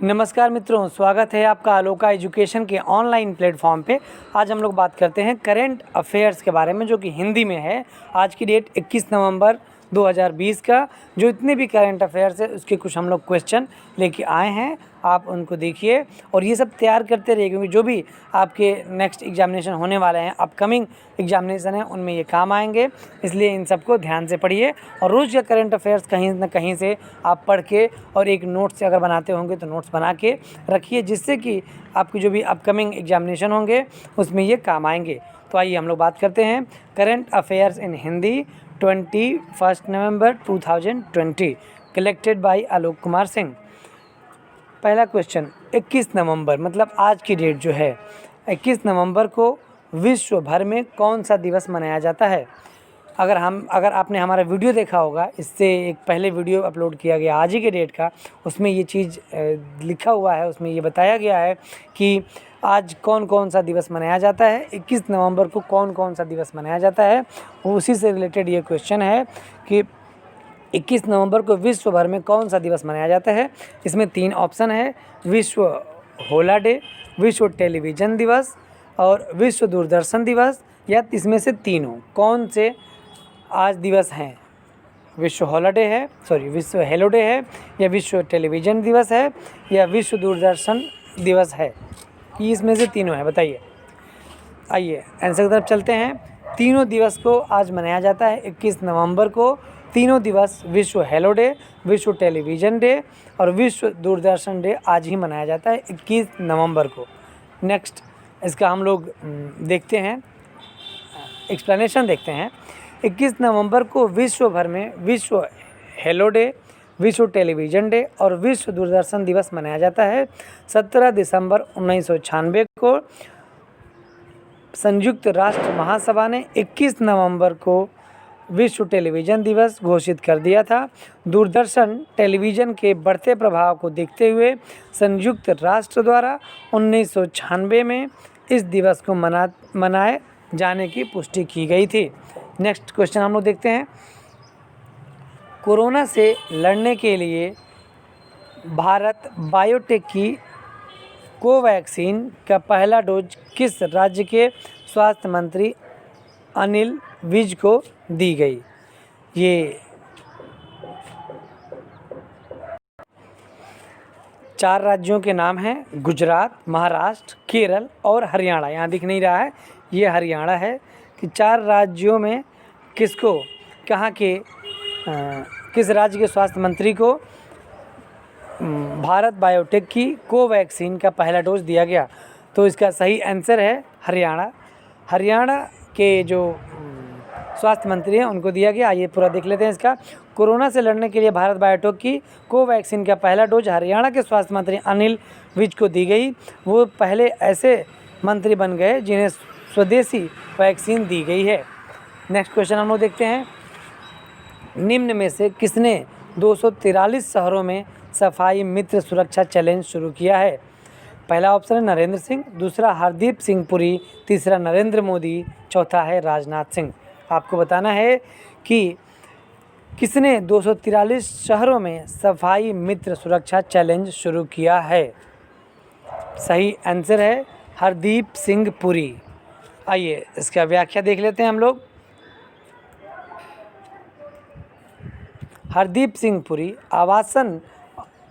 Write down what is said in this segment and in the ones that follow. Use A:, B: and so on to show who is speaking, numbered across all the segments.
A: नमस्कार मित्रों, स्वागत है आपका अलोका एजुकेशन के ऑनलाइन प्लेटफॉर्म पे। आज हम लोग बात करते हैं करंट अफेयर्स के बारे में, जो कि हिंदी में है। आज की डेट 21 नवंबर 2020 का जो इतने भी करंट अफेयर्स है उसके कुछ हम लोग क्वेश्चन लेके आए हैं। आप उनको देखिए और ये सब तैयार करते रहिए, क्योंकि जो भी आपके नेक्स्ट एग्जामिनेशन होने वाले हैं, अपकमिंग एग्जामिनेशन हैं, उनमें ये काम आएंगे। इसलिए इन सबको ध्यान से पढ़िए और रोज़ का करंट अफेयर्स कहीं ना कहीं से आप पढ़ के और एक नोट्स अगर बनाते होंगे तो नोट्स बना के रखिए, जिससे कि आपकी जो भी अपकमिंग एग्जामिनेशन होंगे उसमें ये काम आएंगे। तो आइए हम लोग बात करते हैं current affairs in Hindi 21 November 2020, collected by Alok Kumar Singh. पहला क्वेश्चन, 21 नवंबर मतलब आज की डेट जो है 21 नवंबर को विश्व भर में कौन सा दिवस मनाया जाता है? अगर आपने हमारा वीडियो देखा होगा, इससे एक पहले वीडियो अपलोड किया गया आज ही के डेट का, उसमें ये चीज़ लिखा हुआ है। उसमें ये बताया गया है कि आज कौन कौन सा दिवस मनाया जाता है, 21 नवंबर को कौन कौन सा दिवस मनाया जाता है। उसी से रिलेटेड ये क्वेश्चन है कि 21 नवंबर को विश्व भर में कौन सा दिवस मनाया जाता है। इसमें 3 ऑप्शन है: विश्व होला डे, विश्व टेलीविज़न दिवस और विश्व दूरदर्शन दिवस, या इसमें से तीनों कौन से आज दिवस हैं? विश्व हॉलीडे है, विश्व हेलो डे है, या विश्व टेलीविज़न दिवस है, या विश्व दूरदर्शन दिवस है? ये इसमें से तीनों है, बताइए। आइए आंसर की तरफ चलते हैं। तीनों दिवस को आज मनाया जाता है 21 नवंबर को। तीनों दिवस विश्व हेलो डे, विश्व टेलीविज़न डे और विश्व दूरदर्शन डे आज ही मनाया जाता है 21 नवंबर को। नेक्स्ट इसका हम लोग देखते हैं, एक्सप्लेनेशन देखते हैं। 21 नवंबर को विश्व भर में विश्व हेलो डे, विश्व टेलीविज़न डे और विश्व दूरदर्शन दिवस मनाया जाता है। 17 दिसंबर 1996 को संयुक्त राष्ट्र महासभा ने 21 नवंबर को विश्व टेलीविज़न दिवस घोषित कर दिया था। दूरदर्शन टेलीविज़न के बढ़ते प्रभाव को देखते हुए संयुक्त राष्ट्र द्वारा 1996 में इस दिवस को मनाए जाने की पुष्टि की गई थी। नेक्स्ट क्वेश्चन हम लोग देखते हैं। कोरोना से लड़ने के लिए भारत बायोटेक की कोवैक्सीन का पहला डोज किस राज्य के स्वास्थ्य मंत्री अनिल विज को दी गई? ये 4 राज्यों के नाम हैं: गुजरात, महाराष्ट्र, केरल और हरियाणा। यहाँ दिख नहीं रहा है, ये हरियाणा है। कि 4 राज्यों में किसको, कहाँ के किस राज्य के स्वास्थ्य मंत्री को भारत बायोटेक की कोवैक्सीन का पहला डोज दिया गया? तो इसका सही आंसर है हरियाणा। हरियाणा के जो स्वास्थ्य मंत्री हैं उनको दिया गया। आइए पूरा देख लेते हैं इसका। कोरोना से लड़ने के लिए भारत बायोटेक की कोवैक्सीन का पहला डोज हरियाणा के स्वास्थ्य मंत्री अनिल विज को दी गई। वो पहले ऐसे मंत्री बन गए जिन्हें स्वदेशी वैक्सीन दी गई है। नेक्स्ट क्वेश्चन हम लोग देखते हैं। निम्न में से किसने 243 शहरों में सफाई मित्र सुरक्षा चैलेंज शुरू किया है? पहला ऑप्शन है नरेंद्र सिंह, दूसरा हरदीप सिंह पुरी, तीसरा नरेंद्र मोदी, चौथा है राजनाथ सिंह। आपको बताना है कि किसने 243 शहरों में सफाई मित्र सुरक्षा चैलेंज शुरू किया है। सही आंसर है हरदीप सिंह पुरी। आइए इसका व्याख्या देख लेते हैं हम लोग। हरदीप सिंह पुरी आवासन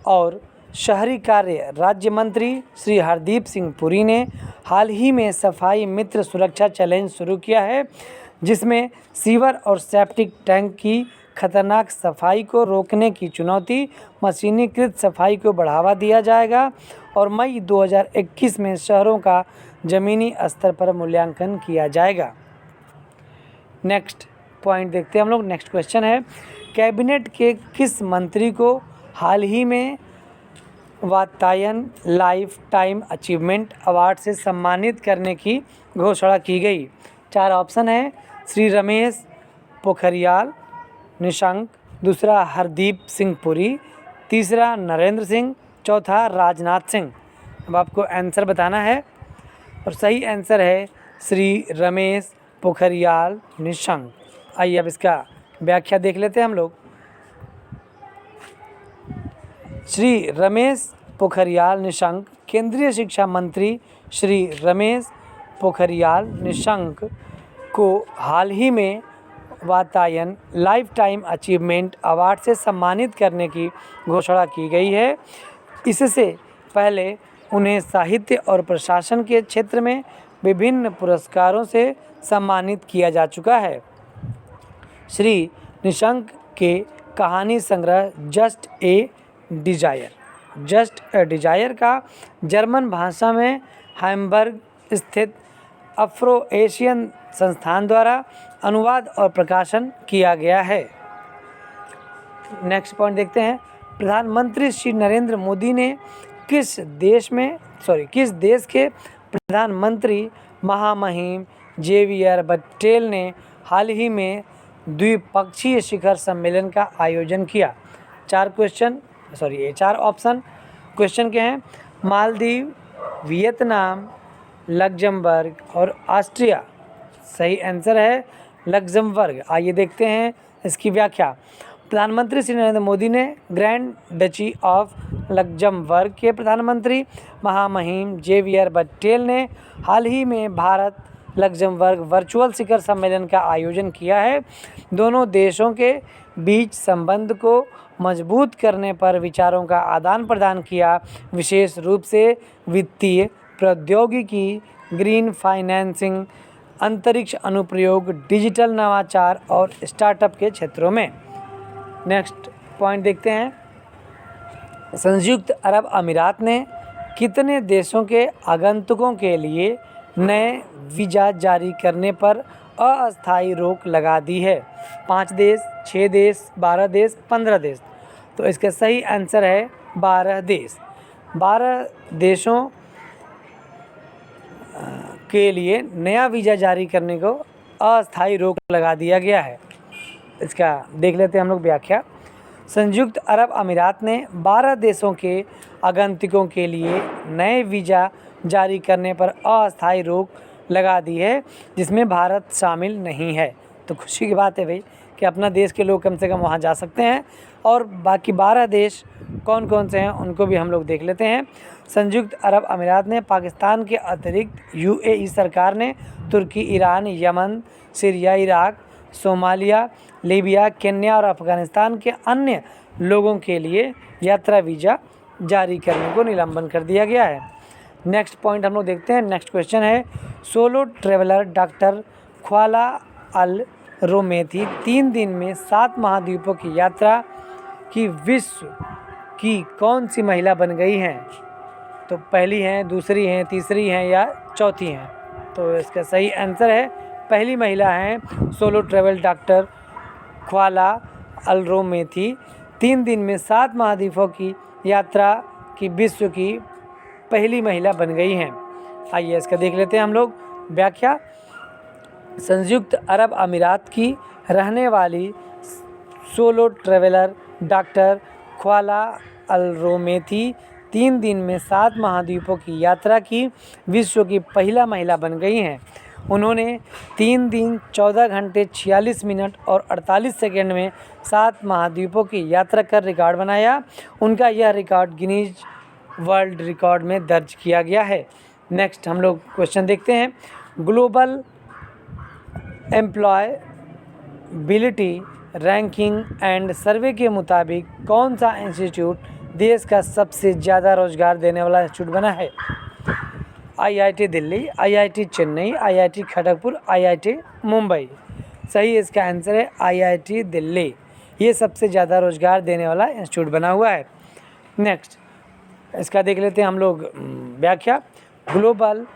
A: और शहरी कार्य राज्य मंत्री श्री हरदीप सिंह पुरी ने हाल ही में सफाई मित्र सुरक्षा चैलेंज शुरू किया है, जिसमें सीवर और सेप्टिक टैंक की खतरनाक सफाई को रोकने की चुनौती, मशीनीकृत सफाई को बढ़ावा दिया जाएगा और मई 2021 में शहरों का ज़मीनी स्तर पर मूल्यांकन किया जाएगा। नेक्स्ट पॉइंट देखते हैं हम लोग। नेक्स्ट क्वेश्चन है, कैबिनेट के किस मंत्री को हाल ही में Vatayan life time achievement award से सम्मानित करने की घोषणा की गई? 4 ऑप्शन है: श्री रमेश पोखरियाल निशंक, दूसरा हरदीप सिंह पुरी, तीसरा नरेंद्र सिंह, चौथा राजनाथ सिंह। अब आपको आंसर बताना है और सही आंसर है श्री रमेश पोखरियाल निशंक। आइए अब इसका व्याख्या देख लेते हैं हम लोग। श्री रमेश पोखरियाल निशंक। केंद्रीय शिक्षा मंत्री श्री रमेश पोखरियाल निशंक को हाल ही में Vatayan life time achievement award से सम्मानित करने की घोषणा की गई है। इससे पहले उन्हें साहित्य और प्रशासन के क्षेत्र में विभिन्न पुरस्कारों से सम्मानित किया जा चुका है। श्री निशंक के कहानी संग्रह जस्ट ए डिजायर का जर्मन भाषा में हैम्बर्ग स्थित अफ्रो एशियन संस्थान द्वारा अनुवाद और प्रकाशन किया गया है। नेक्स्ट पॉइंट देखते हैं। प्रधानमंत्री श्री नरेंद्र मोदी ने किस देश के प्रधानमंत्री महामहिम जेवियर बटेल ने हाल ही में द्विपक्षीय शिखर सम्मेलन का आयोजन किया? चार ऑप्शन क्वेश्चन के हैं। मालदीव, वियतनाम, लग्जमबर्ग और ऑस्ट्रिया। सही आंसर है लग्जमबर्ग। आइए देखते हैं इसकी व्याख्या। प्रधानमंत्री श्री नरेंद्र मोदी ने ग्रैंड डची ऑफ लग्जमबर्ग के प्रधानमंत्री महामहिम जेवियर बटेल ने हाल ही में भारत लग्जमबर्ग वर्चुअल शिखर सम्मेलन का आयोजन किया है। दोनों देशों के बीच संबंध को मजबूत करने पर विचारों का आदान प्रदान किया, विशेष रूप से वित्तीय प्रौद्योगिकी, ग्रीन फाइनेंसिंग, अंतरिक्ष अनुप्रयोग, डिजिटल नवाचार और स्टार्टअप के क्षेत्रों में। नेक्स्ट पॉइंट देखते हैं। संयुक्त अरब अमीरात ने कितने देशों के आगंतुकों के लिए नए वीज़ा जारी करने पर अस्थायी रोक लगा दी है? 5 देश, 6 देश, 12 देश, 15 देश। तो इसका सही आंसर है 12 देश। 12 देशों के लिए नया वीज़ा जारी करने को अस्थायी रोक लगा दिया गया है। इसका देख लेते हैं हम लोग व्याख्या। संयुक्त अरब अमीरात ने 12 देशों के आगंतुकों के लिए नए वीज़ा जारी करने पर अस्थायी रोक लगा दी है, जिसमें भारत शामिल नहीं है। तो खुशी की बात है भाई कि अपना देश के लोग कम से कम वहाँ जा सकते हैं। और बाकी 12 देश कौन कौन से हैं उनको भी हम लोग देख लेते हैं। संयुक्त अरब अमीरात ने पाकिस्तान के अतिरिक्त यूएई सरकार ने Turkey, Iran, Yemen, Syria, Iraq, Somalia, Libya, Kenya और अफगानिस्तान के अन्य लोगों के लिए यात्रा वीज़ा जारी करने को निलंबन कर दिया गया है। नेक्स्ट पॉइंट हम लोग देखते हैं। नेक्स्ट क्वेश्चन है, सोलो ट्रेवलर डॉक्टर ख्वाला अल रोमेथी 3 दिन में 7 महाद्वीपों की यात्रा की विश्व की कौन सी महिला बन गई हैं? तो पहली हैं, दूसरी हैं, तीसरी हैं या चौथी हैं? तो इसका सही आंसर है पहली महिला हैं सोलो ट्रेवल डॉक्टर ख्वाला अल रोमेथी 3 दिन में 7 महाद्वीपों की यात्रा की विश्व की पहली महिला बन गई हैं। आइए इसका देख लेते हैं हम लोग व्याख्या। संयुक्त अरब अमीरात की रहने वाली सोलो ट्रेवलर डॉक्टर ख्वाला अल रोमेथी 3 दिन में 7 महाद्वीपों की यात्रा की विश्व की पहला महिला बन गई हैं। उन्होंने 3 दिन 14 घंटे 46 मिनट और 48 सेकंड में 7 महाद्वीपों की यात्रा कर रिकॉर्ड बनाया। उनका यह रिकॉर्ड गिनीज वर्ल्ड रिकॉर्ड में दर्ज किया गया है। नेक्स्ट हम लोग क्वेश्चन देखते हैं। ग्लोबल एम्प्लॉयबिलिटी रैंकिंग एंड सर्वे के मुताबिक कौन सा इंस्टीट्यूट देश का सबसे ज़्यादा रोजगार देने वाला इंस्टीट्यूट बना है? IIT Delhi, IIT Chennai, IIT Kharagpur, IIT Mumbai. सही इसका आंसर है आईआईटी दिल्ली। ये सबसे ज़्यादा रोजगार देने वाला इंस्टीट्यूट बना हुआ है। नेक्स्ट इसका देख लेते हैं हम लोग व्याख्या। Global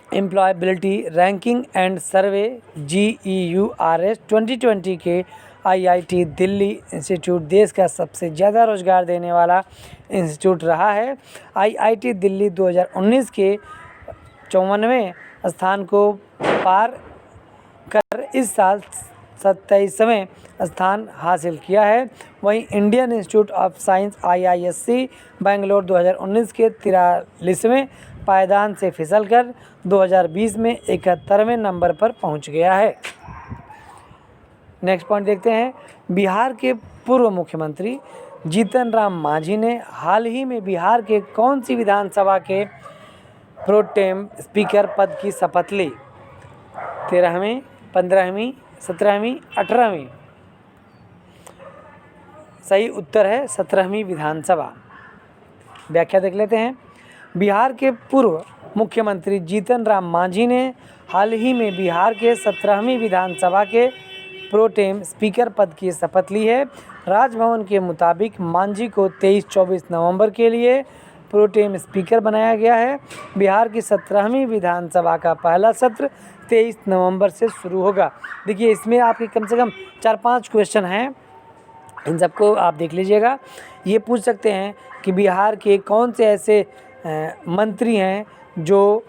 A: employability ranking and survey GEURS 2020 के आईआईटी दिल्ली इंस्टीट्यूट देश का सबसे ज़्यादा रोजगार देने वाला इंस्टीट्यूट रहा है। आईआईटी दिल्ली 2019 के 54वें स्थान को पार कर इस साल 27वें स्थान हासिल किया है। वहीं Indian institute of science IISc Bangalore 2019 के 43वें पायदान से फिसलकर 2020 में 71वें नंबर पर पहुंच गया है। नेक्स्ट पॉइंट देखते हैं। बिहार के पूर्व मुख्यमंत्री जीतन राम मांझी ने हाल ही में बिहार के कौन सी विधानसभा के प्रोटेम स्पीकर पद की शपथ ली? 13वीं, 15वीं, 17वीं, 18वीं? सही उत्तर है 17वीं विधानसभा। व्याख्या देख लेते हैं। बिहार के पूर्व मुख्यमंत्री जीतन राम मांझी ने हाल ही में बिहार के 17वीं विधानसभा के प्रोटेम स्पीकर पद की शपथ ली है। राजभवन के मुताबिक मांझी को 23-24 नवंबर के लिए प्रोटेम स्पीकर बनाया गया है। बिहार की 17वीं विधानसभा का पहला सत्र 23 नवंबर से शुरू होगा। देखिए, इसमें आपके कम से कम 4-5 क्वेश्चन हैं, इन सबको आप देख लीजिएगा। ये पूछ सकते हैं कि बिहार के कौन से ऐसे मंत्री हैं जो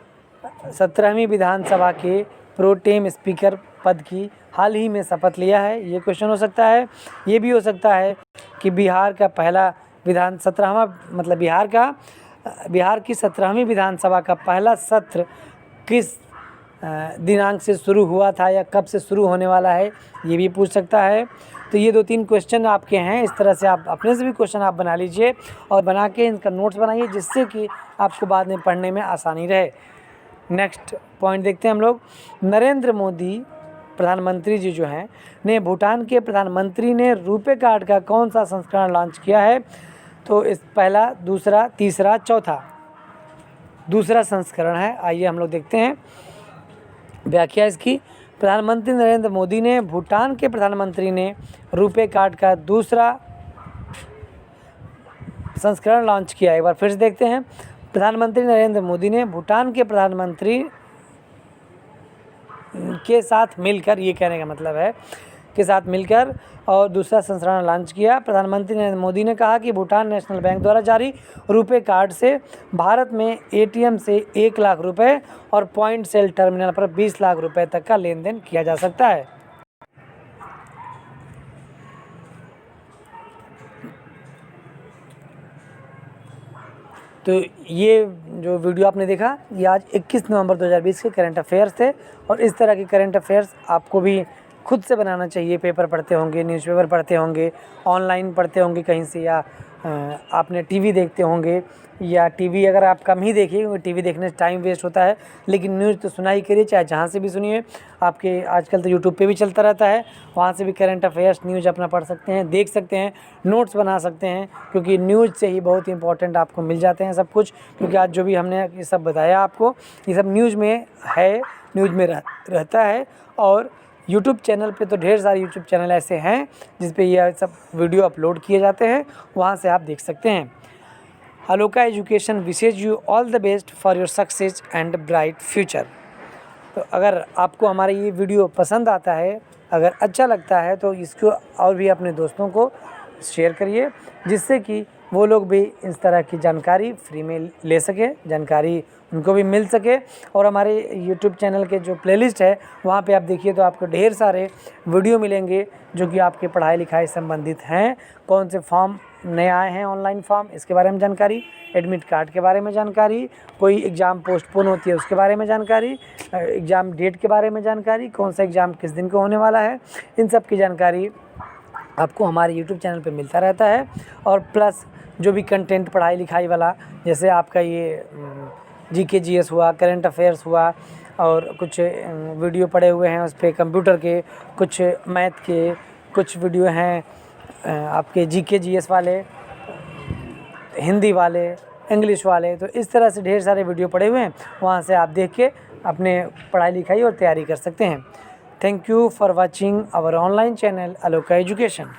A: 17वीं विधानसभा के प्रोटेम स्पीकर पद की हाल ही में शपथ लिया है, ये क्वेश्चन हो सकता है। ये भी हो सकता है कि बिहार का पहला विधान 17वां मतलब बिहार की 17वीं विधानसभा का पहला सत्र किस दिनांक से शुरू हुआ था या कब से शुरू होने वाला है, ये भी पूछ सकता है। तो ये 2-3 क्वेश्चन आपके हैं। इस तरह से आप अपने से भी क्वेश्चन आप बना लीजिए और बना के इनका नोट्स बनाइए, जिससे कि आपको बाद में पढ़ने में आसानी रहे। नेक्स्ट पॉइंट देखते हैं हम लोग। नरेंद्र मोदी प्रधानमंत्री जी जो हैं ने भूटान के प्रधानमंत्री ने रुपे कार्ड का कौन सा संस्करण लॉन्च किया है? तो इस पहला, दूसरा, तीसरा, चौथा? दूसरा संस्करण है। आइए हम लोग देखते हैं व्याख्या इसकी। प्रधानमंत्री नरेंद्र मोदी ने भूटान के प्रधानमंत्री ने रुपे कार्ड का दूसरा संस्करण लॉन्च किया। एक बार फिर से देखते हैं। प्रधानमंत्री नरेंद्र मोदी ने भूटान के प्रधानमंत्री के साथ मिलकर, ये कहने का मतलब है के साथ मिलकर और दूसरा संस्करण लॉन्च किया। प्रधानमंत्री नरेंद्र मोदी ने कहा कि भूटान नेशनल बैंक द्वारा जारी रुपे कार्ड से भारत में एटीएम से 1 लाख रुपए और पॉइंट सेल टर्मिनल पर 20 लाख रुपए तक का लेन देन किया जा सकता है। तो ये जो वीडियो आपने देखा, ये आज 21 नवंबर 2020 के करंट अफेयर्स थे। और इस तरह के करंट अफेयर्स आपको भी खुद से बनाना चाहिए। पेपर पढ़ते होंगे, न्यूज़पेपर पढ़ते होंगे, ऑनलाइन पढ़ते होंगे कहीं से, या आपने टीवी देखते होंगे, या टीवी अगर आप कम ही देखिए क्योंकि टीवी देखने से टाइम वेस्ट होता है, लेकिन न्यूज़ तो सुना ही करिए, चाहे जहाँ से भी सुनिए। आपके आजकल तो यूट्यूब पे भी चलता रहता है, वहाँ से भी करंट अफेयर्स न्यूज़ अपना पढ़ सकते हैं, देख सकते हैं, नोट्स बना सकते हैं, क्योंकि न्यूज़ से ही बहुत इंपॉर्टेंट आपको मिल जाते हैं सब कुछ। क्योंकि आज जो भी हमने ये सब बताया आपको, ये सब न्यूज़ में है, न्यूज़ में रहता है। और यूट्यूब चैनल पे तो ढेर सारे यूट्यूब चैनल ऐसे हैं जिस पे ये सब वीडियो अपलोड किए जाते हैं, वहाँ से आप देख सकते हैं। Aloka education wishes you all the best for your success and bright future. तो अगर आपको हमारा ये वीडियो पसंद आता है, अगर अच्छा लगता है, तो इसको और भी अपने दोस्तों को शेयर करिए, जिससे कि वो लोग भी इस तरह की जानकारी फ्री में ले सके, जानकारी उनको भी मिल सके। और हमारे YouTube चैनल के जो प्लेलिस्ट है, वहाँ पे आप देखिए तो आपको ढेर सारे वीडियो मिलेंगे जो कि आपके पढ़ाई लिखाई संबंधित हैं। कौन से फॉर्म नए आए हैं, ऑनलाइन फॉर्म, इसके बारे में जानकारी, एडमिट कार्ड के बारे में जानकारी, कोई एग्ज़ाम पोस्टपोन होती है उसके बारे में जानकारी, एग्ज़ाम डेट के बारे में जानकारी, कौन सा एग्ज़ाम किस दिन को होने वाला है, इन सब की जानकारी आपको हमारे YouTube चैनल पे मिलता रहता है। और प्लस जो भी कंटेंट पढ़ाई लिखाई वाला, जैसे आपका ये GK GS हुआ, करंट अफेयर्स हुआ, और कुछ वीडियो पड़े हुए हैं उस पर कंप्यूटर के, कुछ मैथ के, कुछ वीडियो हैं आपके GK GS वाले, हिंदी वाले, इंग्लिश वाले। तो इस तरह से ढेर सारे वीडियो पड़े हुए हैं, वहाँ से आप देख के अपने पढ़ाई लिखाई और तैयारी कर सकते हैं। Thank you for watching our online channel Aloka education.